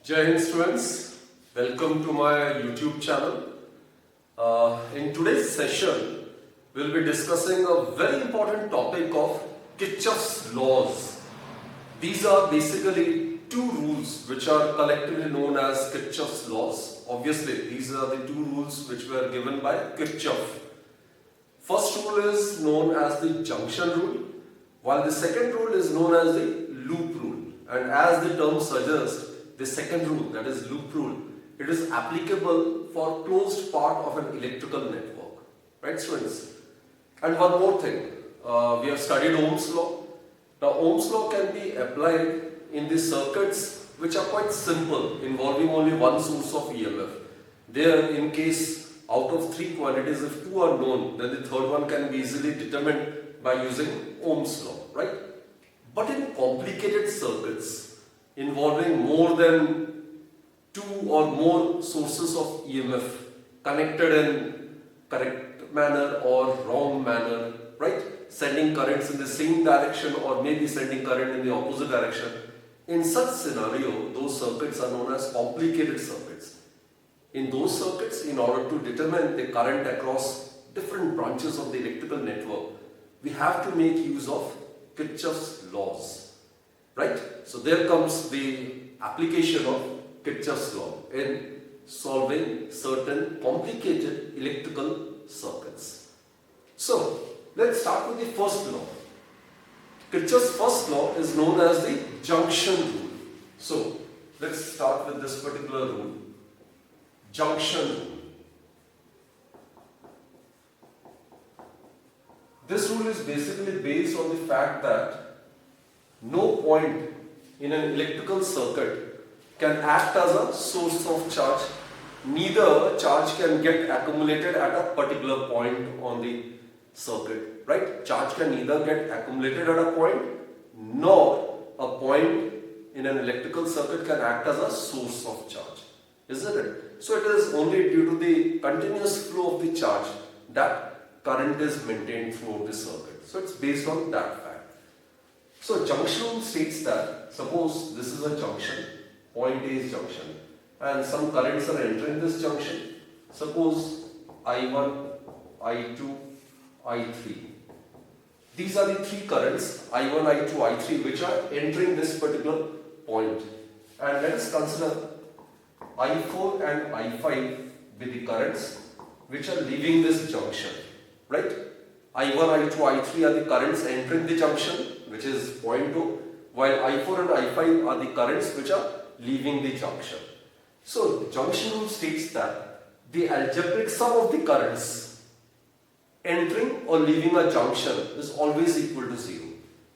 Jai Hind students, welcome to my YouTube channel. In today's session, we'll be discussing a very important topic of Kirchhoff's laws. These are basically two rules which are collectively known as Kirchhoff's laws. Obviously, these are the two rules which were given by Kirchhoff. First rule is known as the junction rule, while the second rule is known as the loop rule. And as the term suggests, the second rule, that is loop rule, it is applicable for closed part of an electrical network. Right, students? And one more thing, we have studied Ohm's law. Now, Ohm's law can be applied in the circuits which are quite simple, involving only one source of EMF. There, in case out of three quantities, if two are known, then the third one can be easily determined by using Ohm's law, right? But in complicated circuits involving more than two or more sources of EMF connected in correct manner or wrong manner, right? Sending currents in the same direction or maybe sending current in the opposite direction. In such scenario, those circuits are known as complicated circuits. In those circuits, in order to determine the current across different branches of the electrical network, we have to make use of Kirchhoff's laws, right? So there comes the application of Kirchhoff's law in solving certain complicated electrical circuits. So let's start with the first law. Kirchhoff's first law is known as the junction rule. So let's start with this particular rule. Junction rule. This rule is basically based on the fact that no point in an electrical circuit can act as a source of charge. Neither charge can get accumulated at a particular point on the circuit, right? Charge can neither get accumulated at a point nor a point in an electrical circuit can act as a source of charge, isn't it? So it is only due to the continuous flow of the charge that current is maintained throughout the circuit. So it's based on that fact. So junction rule states that suppose this is a junction, point A is junction, and some currents are entering this junction. Suppose I1, I2, I3. These are the three currents, I1, I2, I3, which are entering this particular point. And let us consider I4 and I5 with the currents which are leaving this junction. Right? I1, I2, I3 are the currents entering the junction, which is point O, while I4 and I5 are the currents which are leaving the junction. So, the junction rule states that the algebraic sum of the currents entering or leaving a junction is always equal to 0.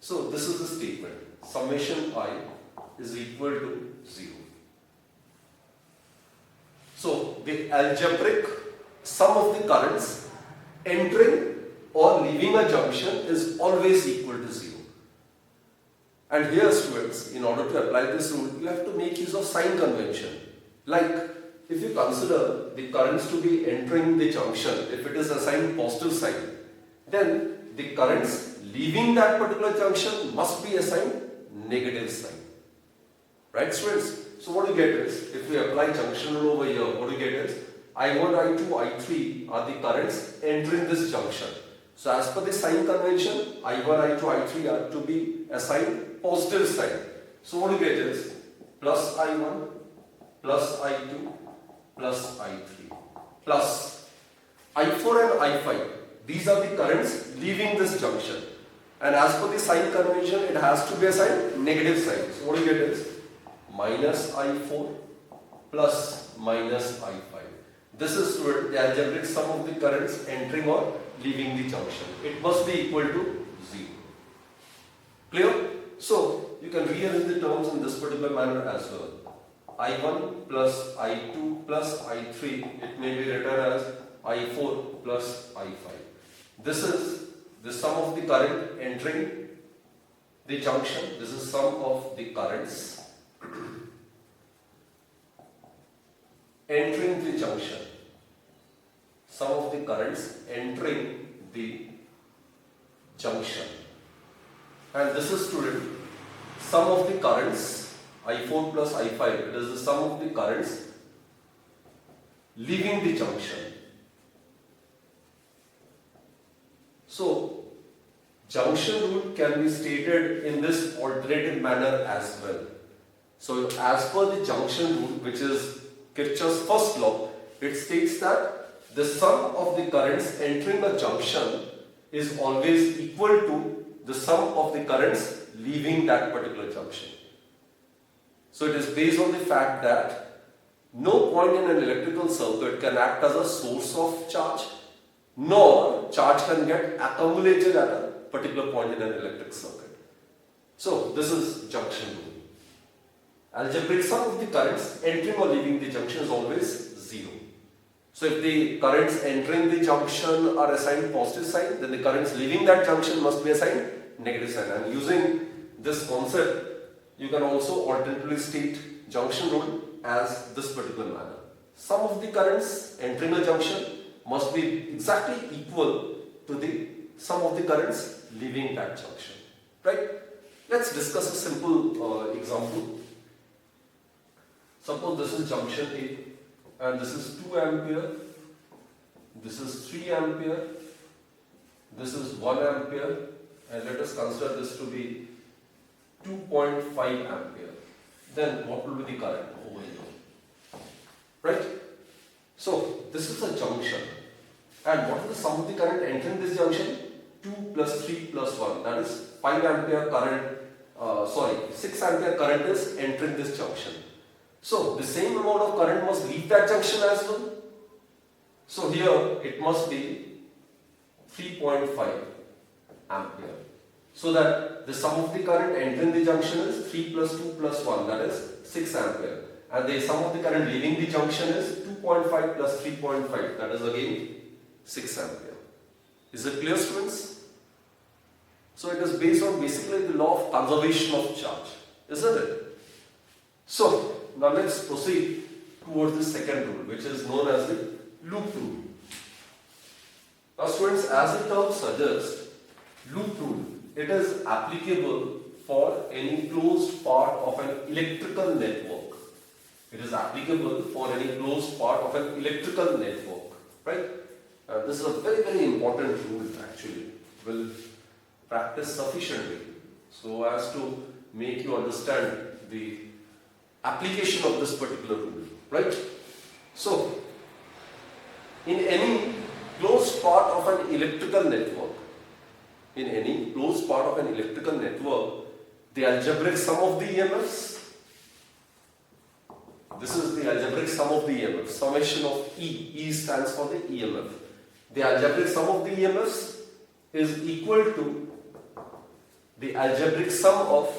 So, this is the statement. Summation I is equal to 0. So, the algebraic sum of the currents entering or leaving a junction is always equal to 0. And here, students, in order to apply this rule, you have to make use of sign convention. Like, if you consider the currents to be entering the junction, if it is assigned positive sign, then the currents leaving that particular junction must be assigned negative sign. Right, students? So what you get is, if we apply junction rule over here, what you get is, I1, I2, I3 are the currents entering this junction. So as per the sign convention, I1, I2, I3 are to be assigned positive sign. So what you get is plus I1, plus I2, plus I3, plus I4 and I5. These are the currents leaving this junction. And as per the sign convention, it has to be assigned negative sign. So what you get is minus I4 plus minus I5. This is the algebraic sum of the currents entering or leaving the junction. It must be equal to 0. Clear? So, you can rearrange the terms in this particular manner as well. I1 plus I2 plus I3, it may be written as I4 plus I5. This is the sum of the current entering the junction. This is sum of the currents entering the junction. Sum of the currents entering the junction. And this is, student, sum of the currents I4 plus I5, it is the sum of the currents leaving the junction. So, junction rule can be stated in this alternative manner as well. So, as per the junction rule, which is Kirchhoff's first law, it states that the sum of the currents entering a junction is always equal to the sum of the currents leaving that particular junction. So, it is based on the fact that no point in an electrical circuit can act as a source of charge, nor charge can get accumulated at a particular point in an electric circuit. So, this is junction rule. Algebraic sum of the currents entering or leaving the junction is always 0. So, if the currents entering the junction are assigned positive sign, then the currents leaving that junction must be assigned negative sign. And using this concept, you can also alternatively state junction rule as this particular manner. Sum of the currents entering a junction must be exactly equal to the sum of the currents leaving that junction. Right? Let's discuss a simple example. Suppose this is junction A and this is 2 ampere, this is 3 ampere, this is 1 ampere, and let us consider this to be 2.5 ampere. Then what will be the current over here? Right? So this is a junction. And what is the sum of the current entering this junction? 2 plus 3 plus 1. That is 5 ampere current, 6 ampere current is entering this junction. So the same amount of current must leave that junction as well. So here it must be 3.5 ampere. So that the sum of the current entering the junction is 3 plus 2 plus 1, that is 6 ampere. And the sum of the current leaving the junction is 2.5 plus 3.5, that is again 6 ampere. Is it clear, students? So it is based on basically the law of conservation of charge, isn't it? So now let's proceed towards the second rule, which is known as the loop rule. Now students, as the term suggests, loop rule, it is applicable for any closed part of an electrical network. It is applicable for any closed part of an electrical network, right? This is a very, very important rule actually. We'll practice sufficiently so as to make you understand the application of this particular rule, right? So, in any closed part of an electrical network, the algebraic sum of the EMFs, this is the algebraic sum of the EMF, summation of E stands for the EMF. The algebraic sum of the EMFs is equal to the algebraic sum of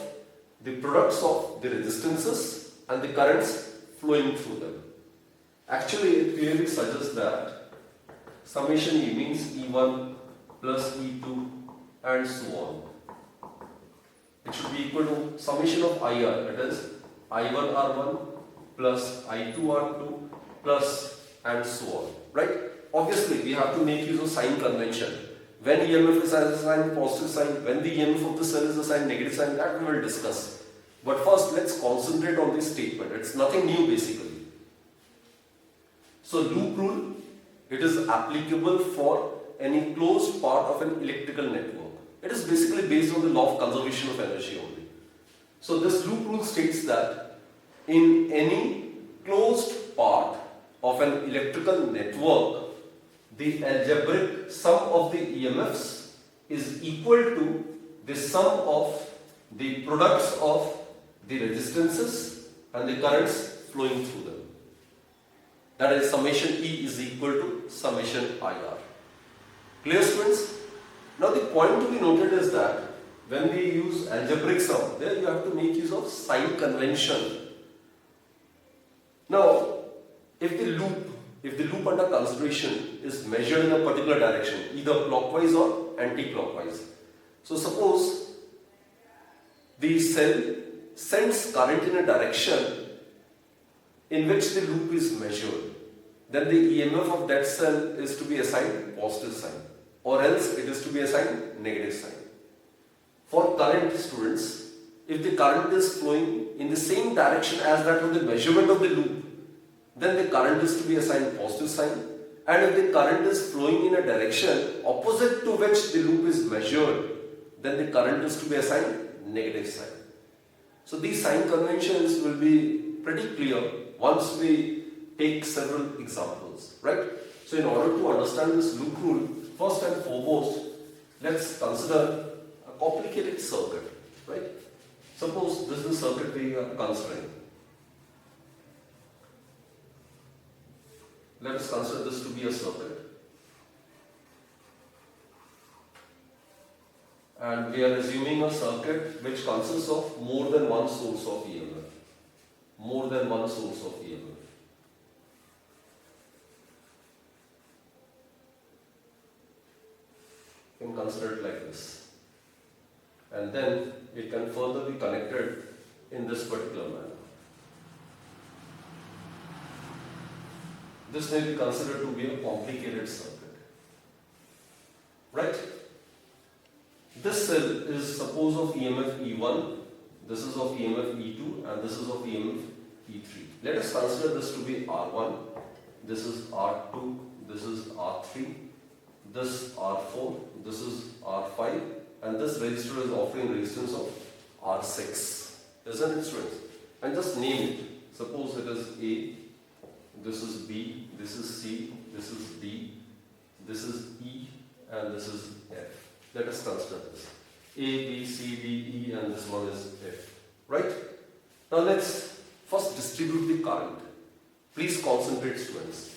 the products of the resistances and the currents flowing through them. Actually, it clearly suggests that summation E means E1 plus E2 and so on. It should be equal to summation of IR, that is I1R1 plus I2R2 plus and so on, right? Obviously, we have to make use of sign convention. When EMF is assigned positive sign, when the EMF of the cell is assigned negative sign, that we will discuss. But first, let's concentrate on this statement. It's nothing new basically. So, loop rule, it is applicable for any closed part of an electrical network. It is basically based on the law of conservation of energy only. So, this loop rule states that in any closed part of an electrical network, the algebraic sum of the EMFs is equal to the sum of the products of the resistances and the currents flowing through them. That is, summation E is equal to summation IR. Clear, students? Now the point to be noted is that when we use algebraic sum, there you have to make use of sign convention. Now, if the loop under consideration is measured in a particular direction, either clockwise or anti-clockwise. So suppose the cell sends current in a direction in which the loop is measured, then the EMF of that cell is to be assigned positive sign, or else it is to be assigned negative sign. For current, students, if the current is flowing in the same direction as that of the measurement of the loop, then the current is to be assigned positive sign. And if the current is flowing in a direction opposite to which the loop is measured, then the current is to be assigned negative sign. So these sign conventions will be pretty clear once we take several examples, right? So in order to understand this loop rule, first and foremost, let's consider a complicated circuit, right? Suppose this is the circuit we are considering. Let us consider this to be a circuit. And we are assuming a circuit which consists of more than one source of EMF. More than one source of EMF. You can consider it like this. And then it can further be connected in this particular manner. This may be considered to be a complicated circuit. Right? This cell is suppose of EMF E1, this is of EMF E2, and this is of EMF E3. Let us consider this to be R1, this is R2, this is R3, this R4, this is R5, and this resistor is offering resistance of R6. Isn't it, students? And just name it. Suppose it is A, this is B, this is C, this is D, this is E, and this is F. Let us consider this. A, B, C, D, E, and this one is F. Right? Now let's first distribute the current. Please concentrate, students.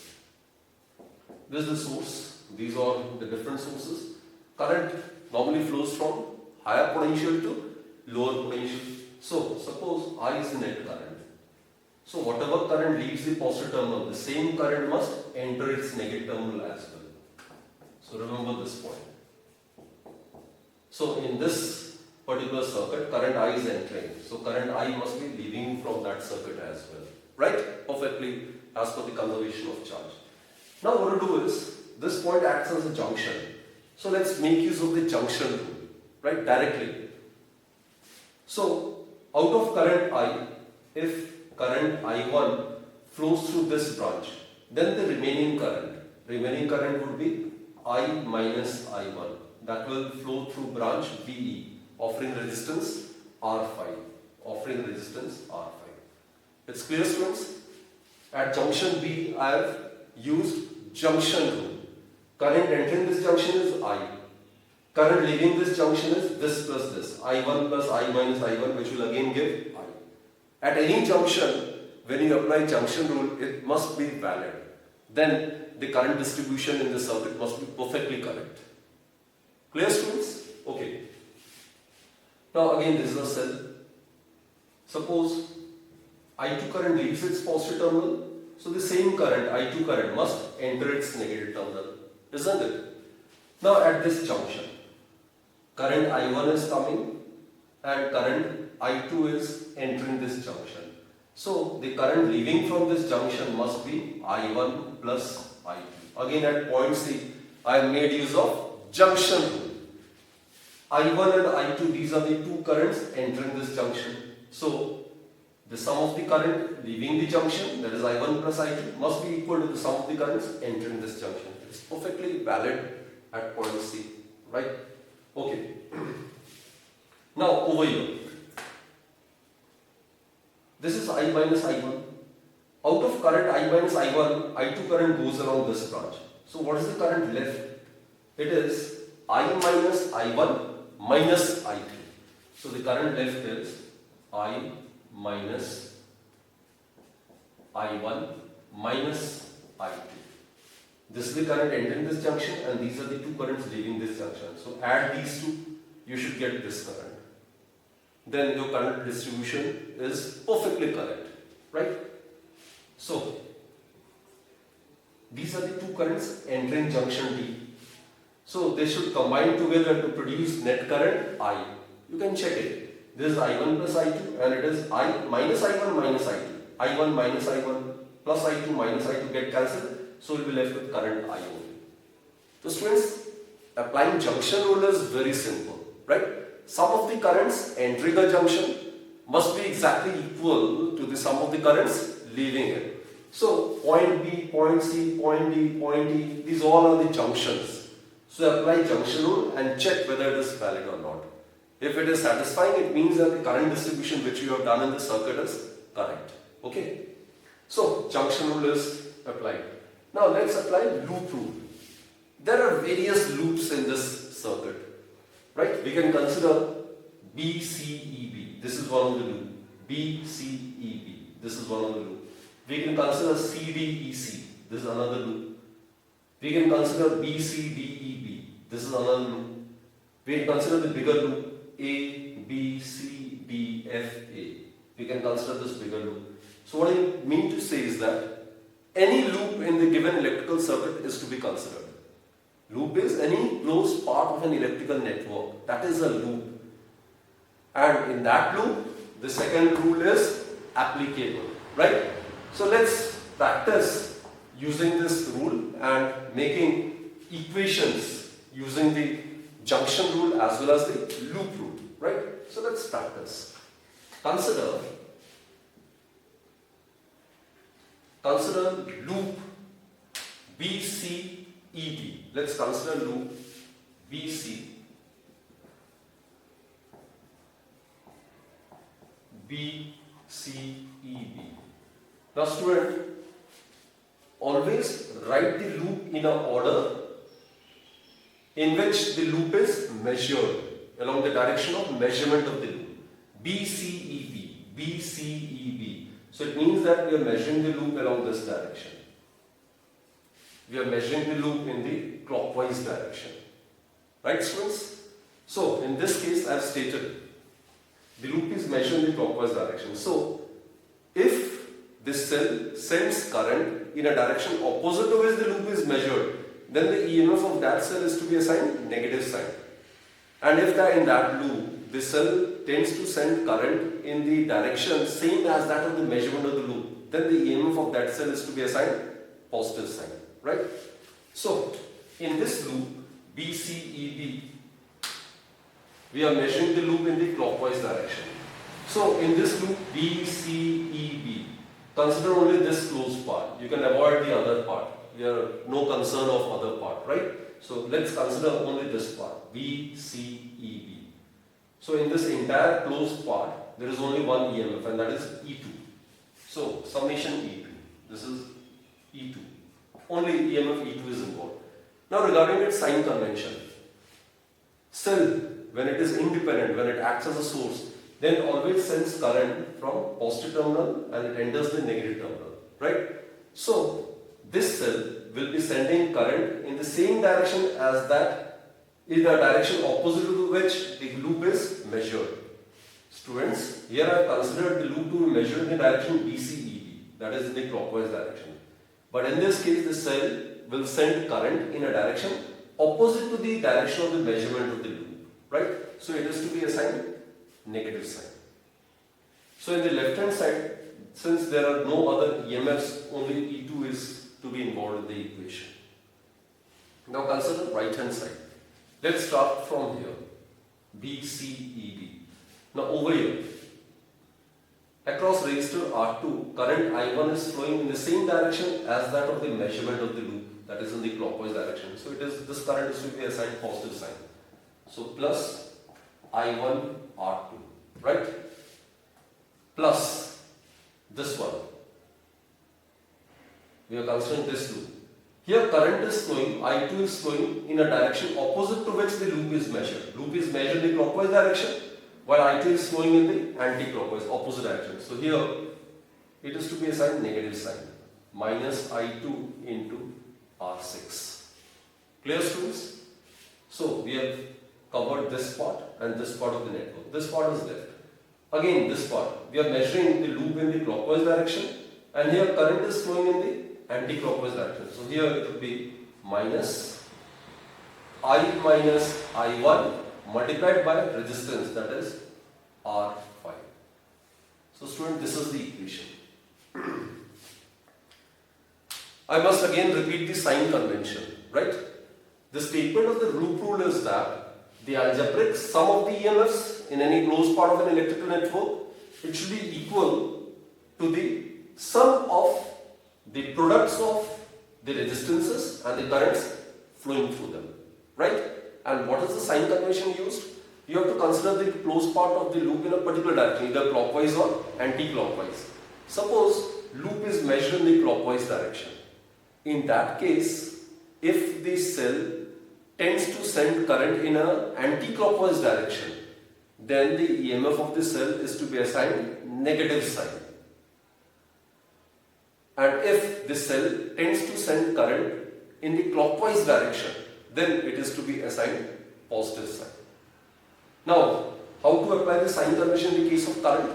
This is the source. These are the different sources. Current normally flows from higher potential to lower potential. So suppose I is the net current. So whatever current leaves the positive terminal, the same current must enter its negative terminal as well. So remember this point. So in this particular circuit, current I is entering. So current I must be leaving from that circuit as well. Right? Perfectly as per the conservation of charge. Now what to do is, this point acts as a junction. So let's make use of the junction rule. Right? Directly. So out of current I, if current I1 flows through this branch, then the remaining current would be I minus I1. That will flow through branch BE, offering resistance R5. It's clear, students? At junction B, I have used junction rule. Current entering this junction is I. Current leaving this junction is this plus this. I1 plus I minus I1, which will again give I. At any junction, when you apply junction rule, it must be valid. Then the current distribution in the circuit must be perfectly correct. Clear, students? Okay. Now again, this is a cell. Suppose I2 current leaves its positive terminal, so the same current, I2 current, must enter its negative terminal, isn't it? Now at this junction, current I1 is coming and current I2 is entering this junction. So the current leaving from this junction must be I1 plus I2. Again at point C, I have made use of junction rule. I1 and I2, these are the two currents entering this junction. So the sum of the current leaving the junction, that is I1 plus I2, must be equal to the sum of the currents entering this junction. It is perfectly valid at point C, right? Okay. Now over here, this is I minus I1. Out of current I minus I1, I2 current goes along this branch. So what is the current left? It is I minus I1 minus I2. So the current left is I minus I1 minus I2. This is the current entering this junction and these are the two currents leaving this junction. So add these two, you should get this current. Then your current distribution is perfectly correct, right? So these are the two currents entering junction D. So they should combine together to produce net current I. You can check it. This is I1 plus I2 and it is I minus I1 minus I2. I1 minus I1 plus I2 minus I2 get cancelled. So we'll be left with current I only. So students, applying junction rule is very simple, right? Some of the currents entering a junction must be exactly equal to the sum of the currents leaving it. So point B, point C, point D, point E, these all are the junctions. So apply junction rule and check whether it is valid or not. If it is satisfying, it means that the current distribution which you have done in the circuit is correct. Okay. So junction rule is applied. Now let's apply loop rule. There are various loops in this circuit, right? We can consider BCEB. This is one of the loop. BCEB. This is one of the loop. We can consider CDEC. This is another loop. We can consider BCDEB. This is another loop. We can consider the bigger loop A, B, C, D, F, A. We can consider this bigger loop. So what I mean to say is that any loop in the given electrical circuit is to be considered. Loop is any closed part of an electrical network. That is a loop. And in that loop, the second rule is applicable. Right? So let's practice using this rule and making equations using the junction rule as well as the loop rule. Right? So let's practice. Consider loop BCEB. Let's consider loop BCEB. Now student, always write the loop in an order in which the loop is measured along the direction of measurement of the loop. BCEB, BCEB. So it means that we are measuring the loop along this direction. We are measuring the loop in the clockwise direction. Right, students? So in this case I have stated the loop is measured in the clockwise direction. So if this cell sends current in a direction opposite to which the loop is measured, then the EMF of that cell is to be assigned negative sign. And if in that loop the cell tends to send current in the direction same as that of the measurement of the loop, then the EMF of that cell is to be assigned positive sign. Right? So in this loop BCEB, we are measuring the loop in the clockwise direction. So in this loop BCEB, consider only this closed part. You can avoid the other part. We are no concern of other part, right? So let's consider only this part, BCEB. So in this entire closed part, there is only one EMF and that is E2. So summation E2. This is E2. Only EMF E2 is involved. Now regarding its sign convention, cell, when it is independent, when it acts as a source, then it always sends current from positive terminal and it enters the negative terminal, right? So this cell will be sending current in the same direction as that is the direction opposite to which the loop is measured. Students, here I have considered the loop to be measured in the direction BCEB, that is in the clockwise direction. But in this case, the cell will send current in a direction opposite to the direction of the measurement of the loop, right? So it is to be assigned negative sign. So in the left hand side, since there are no other EMFs, only E2 is to be involved in the equation. Now consider right hand side. Let's start from here. BCEB. Now over here, across resistor R2, current I1 is flowing in the same direction as that of the measurement of the loop, that is in the clockwise direction. So this current is to be assigned positive sign. So plus I1 R2, right? Plus this one. We are considering this loop. Here current is flowing, I2 is flowing in a direction opposite to which the loop is measured. Loop is measured in the clockwise direction, while I2 is flowing in the anti-clockwise, opposite direction. So here it is to be assigned negative sign, minus I2 into R6. Clear, students? So we have covered this part and this part of the network. This part is left. Again this part, we are measuring the loop in the clockwise direction and here current is flowing in the anti-clockwise direction. So here it will be minus I minus I1 multiplied by resistance, that is R5. So student, this is the equation. I must again repeat the sign convention, right? The statement of the loop rule is that the algebraic sum of the EMFs in any closed part of an electrical network it should be equal to the sum of the products of the resistances and the currents flowing through them, right? And what is the sign convention used? You have to consider the closed part of the loop in a particular direction, either clockwise or anti-clockwise. Suppose loop is measured in the clockwise direction. In that case, if the cell tends to send current in an anti-clockwise direction, then the EMF of the cell is to be assigned negative sign. And if the cell tends to send current in the clockwise direction, then it is to be assigned positive sign. Now, how to apply the sign convention in the case of current?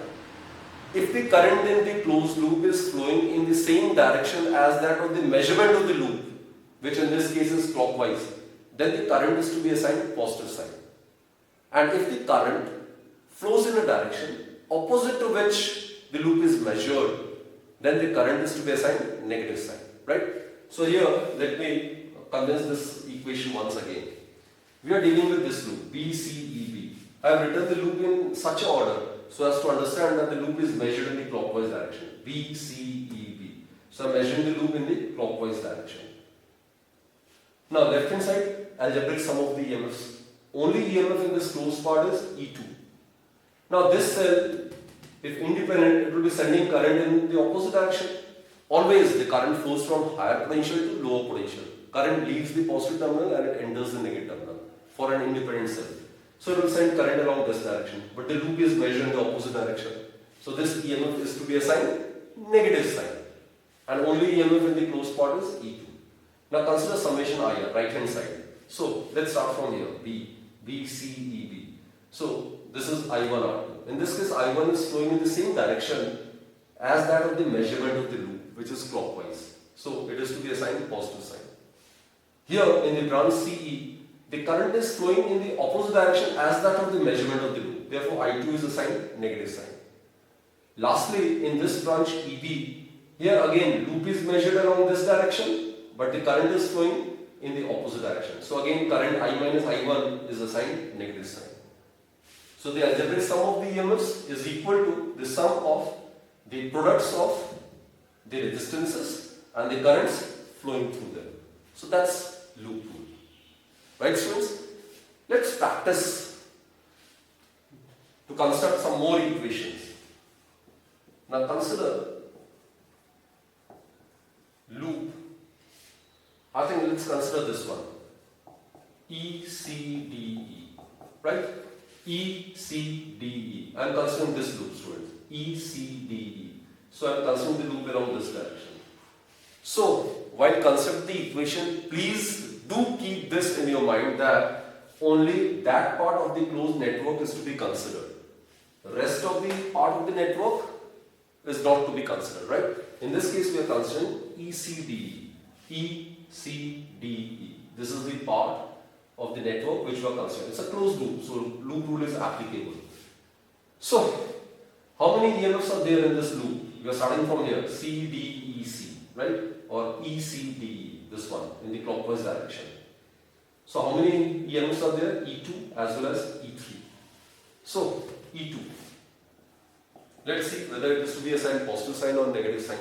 If the current in the closed loop is flowing in the same direction as that of the measurement of the loop, which in this case is clockwise, then the current is to be assigned positive sign. And if the current flows in a direction opposite to which the loop is measured, then the current is to be assigned negative sign, right? So here, let me condense this equation once again. We are dealing with this loop, B, C, E, B. I have written the loop in such an order so as to understand that the loop is measured in the clockwise direction, B, C, E, B. So I am measuring the loop in the clockwise direction. Now left hand side, algebraic sum of the EMFs. Only EMF in this closed part is E2. Now this cell, if independent, it will be sending current in the opposite direction. Always the current flows from higher potential to lower potential. Current leaves the positive terminal and it enters the negative terminal for an independent cell. So it will send current along this direction, but the loop is measured in the opposite direction. So this EMF is to be assigned negative sign. And only EMF in the closed part is E2. Now consider summation IR, right hand side. So let's start from here, B, C, E, B. So this is I1, R2. In this case, I1 is flowing in the same direction as that of the measurement of the loop, which is clockwise. So it is to be assigned positive sign. Here in the branch CE, the current is flowing in the opposite direction as that of the measurement of the loop. Therefore, I2 is assigned negative sign. Lastly, in this branch EB, here again loop is measured along this direction, but the current is flowing in the opposite direction. So again, current I minus I1 is assigned negative sign. So the algebraic sum of the EMFs is equal to the sum of the products of the resistances and the currents flowing through them. So that's loop rule. Right, students? Let's practice to construct some more equations. Now consider loop. I think let's consider this one. E, C, D, E. Right? E, C, D, E. I am considering this loop, students. E, C, D, E. So I am considering the loop along this direction. So, while constructing the equation, please do keep this in your mind that only that part of the closed network is to be considered. The rest of the part of the network is not to be considered, right? In this case, we are considering ECDE. ECDE. This is the part of the network which we are considering. It's a closed loop, so loop rule is applicable. So, how many EMFs are there in this loop? We are starting from here, CDEC, right? Or ECDE, this one, in the clockwise direction. So, how many EMFs are there? E2 as well as E3. So, E2. Let's see whether it is to be assigned positive sign or negative sign.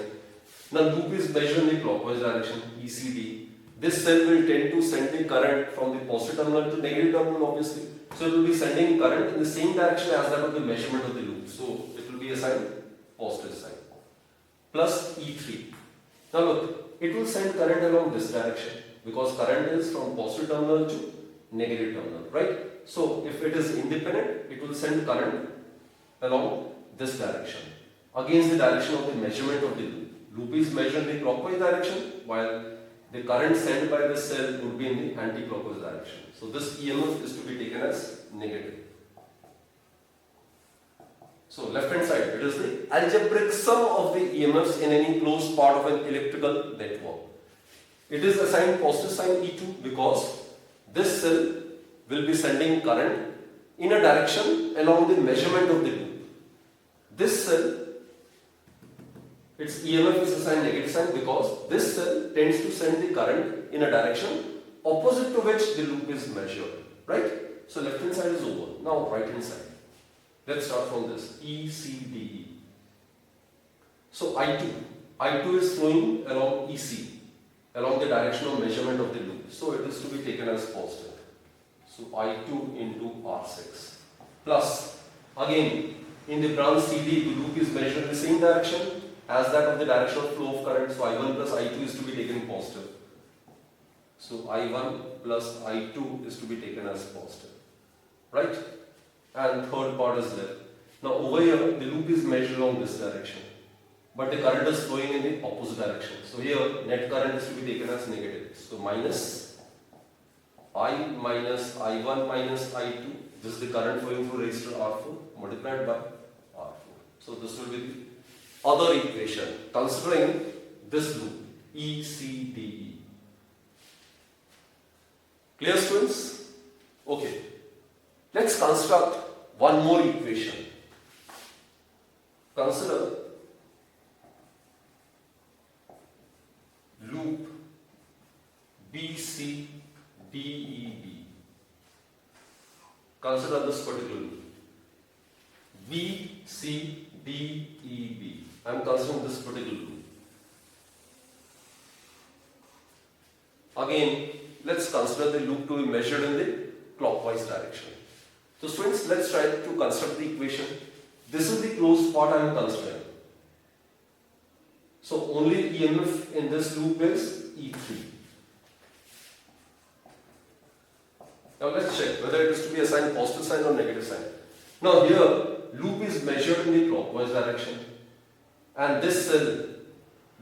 Now, loop is measured in the clockwise direction, ECD. This cell will tend to send the current from the positive terminal to negative terminal, obviously. So, it will be sending current in the same direction as that of the measurement of the loop. So, it will be assigned positive sign. Plus E3. Now, look, it will send current along this direction because current is from positive terminal to negative terminal, right? So, if it is independent, it will send current along this direction against the direction of the measurement of the loop. Loop is measured in the clockwise direction while the current sent by the cell would be in the anti-clockwise direction. So this EMF is to be taken as negative. So left hand side, it is the algebraic sum of the EMFs in any closed part of an electrical network. It is assigned positive sign E2 because this cell will be sending current in a direction along the measurement of the loop. This cell, its EMF is assigned negative sign because this cell tends to send the current in a direction opposite to which the loop is measured, right? So left hand side is over. Now right hand side. Let's start from this ECDE. So I2 is flowing along EC, along the direction of measurement of the loop. So it is to be taken as positive. So I2 into R6 plus, again in the branch CD, the loop is measured in the same direction as that of the direction of flow of current. So I1 plus I2 is to be taken positive. So I1 plus I2 is to be taken as positive, right? And third part is left. Now over here, the loop is measured along this direction, but the current is flowing in the opposite direction. So here, net current is to be taken as negative. So minus I minus I1 minus I2. This is the current flowing through resistor R4 multiplied by R4. So this will be the other equation considering this loop ECDE. Clear, students? Okay. Let's construct one more equation. Consider loop BCDEB. Consider this particular loop BCDEB. I am considering this particular loop. Again, let's consider the loop to be measured in the clockwise direction. So students, let's try to construct the equation. This is the closed part I am considering. So only EMF in this loop is E3. Now let's check whether it is to be assigned positive sign or negative sign. Now here, loop is measured in the clockwise direction, and this cell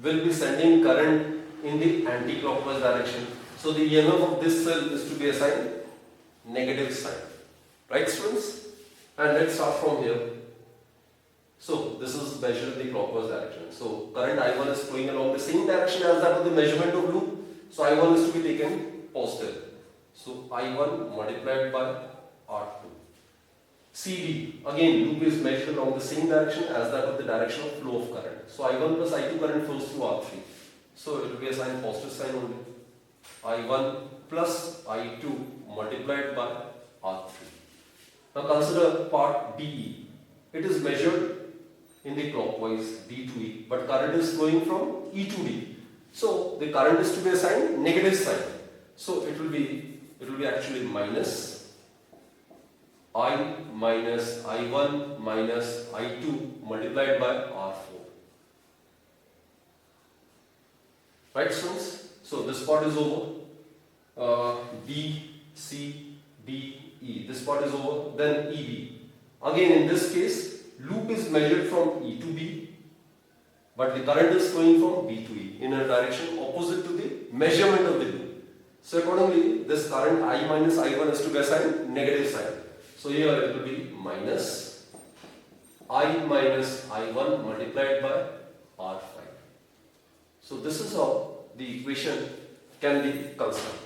will be sending current in the anti-clockwise direction. So the EMF of this cell is to be assigned negative sign. Right, students? And let's start from here. So this is measured in the clockwise direction. So current I1 is flowing along the same direction as that of the measurement of loop. So I1 is to be taken positive. So I1 multiplied by R2. CD, again loop is measured along the same direction as that of the direction of flow of current. So I1 plus I2 current flows through R3. So it will be assigned positive sign only. I1 plus I2 multiplied by R3. Now consider part DE. It is measured in the clockwise D to E, but current is flowing from E to D. So the current is to be assigned negative sign. So it will be actually minus I minus I1 minus I2 multiplied by R4. Right, students? So this part is over. B, C, D, E. This part is over. Then EB. Again, in this case, loop is measured from E to B, but the current is flowing from B to E in a direction opposite to the measurement of the loop. So accordingly, this current I minus I1 is to be assigned negative sign. So here it will be minus I minus I1 multiplied by R5. So this is how the equation can be constructed.